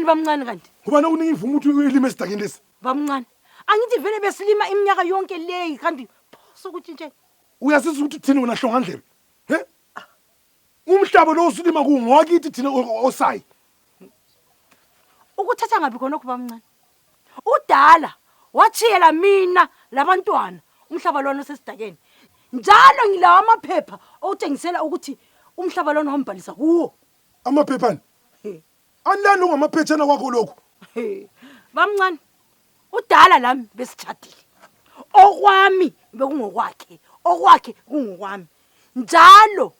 Uthini bamncane kanti? Kubana unika imvumo ukuthi uyilime esidakeni lesi. Bamncane. Angithi vele besilima iminyaka yonke leyi kanti phoso ukuthi nje. Uyasizwa ukuthi thina wena hlongandlebe. He? Umhlaba lo usilima kungowakithi thina osayi. Ukuthatha ngabi khona kubamncane. Udala wathiyela mina labantwana umhlaba lona osesidakeni. Njalo ngilawa amaphepha okutshengisela ukuthi umhlaba lona wombhalisa kuwo. Amaphepha. Anlalo ngamaphethana kwakho lokho. Bamncane. Udala lami besithathile. Okwami bekungokwakhe, okwakhe kungokwami. Njalo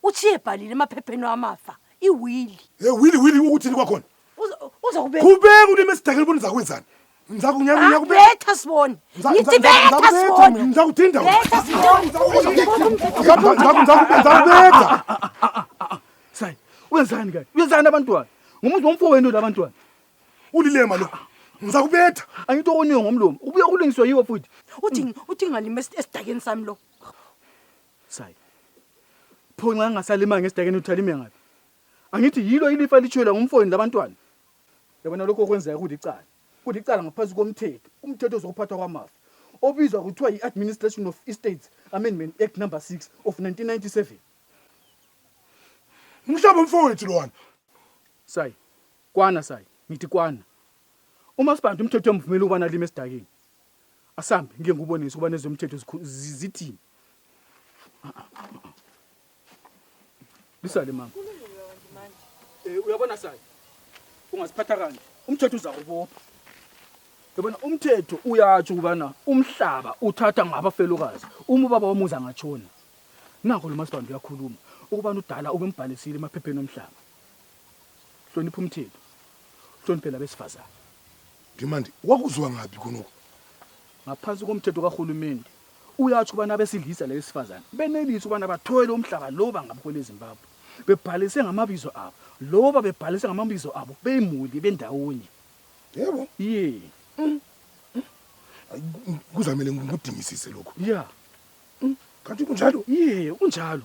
uthi ebhalile emaphepheni wamafa, iwili. Wili ukuthini kwakhona? Uzakubeka. Kubeka ulime esidakeni bona zakwenzani? Ngiyakubeka. Betha sibone. Ngithi betha sibone. Ngizakuthinda. Betha sibone. Ngizakubeka. Sayi, wenzani ke? Wenzani abantwana? Ngumuntu womfowenu labantwana. Ulilema lo. Ngizakubetha. Angithi okuniwe ngomlomo. Ubuye kulingiswe yiwo futhi. Uthi ngalima esidakeni sami lo. Sayi. Pho nxa ngasalima ngesidakeni uthalime ngapi? Angithi yilo ilifa litshwela ngumfowenu labantwana. Yabona lokho okwenzeka ukuthi icala. Kuthi icala ngaphansi komthetho. Umthetho ozokuphathwa kwamafa. Obizwa kuthiwa yi-Administration of Estates Amendment Act number 6 of 1997. Umhlaba umfowethu lo wana. Sayi. Kwana sayi. Ngithi kwana. Uma sibantu umthetho omvumela ukubana lime esidakeni. Asambe ngike ngubonise ukubana ezomthetho zithini. Lisale mama. Uyabona sayi. Ungasiphatha kanje. Umthetho uzakubopha. Yabona umthetho uyatsho ukubana umhlaba uthatha ngabafelokazi uma ubaba wamuza ngatshona. Nako lo masibambi uyakhuluma ukubana udala ubembhalisile emaphepheni omhlaba. Hlonipha umthetho. Hloniphela besifazana. Ndimandi wakuzwa ngapi khonoko? Ngaphansi komthetho kaHulumende uyatsho ubana abesilisa lesifazana benelisa ubana bathwele umhlaba lo bangabukhole eZimbabwe. Bebhalise ngamabizo abo. Loba bebhalise ngamabizo abo beyimuli bendawonye. Yebo. Ye. Kuzamele ngikudingisise lokho. Yeah. Kanti kunjalo? Ye, kunjalo.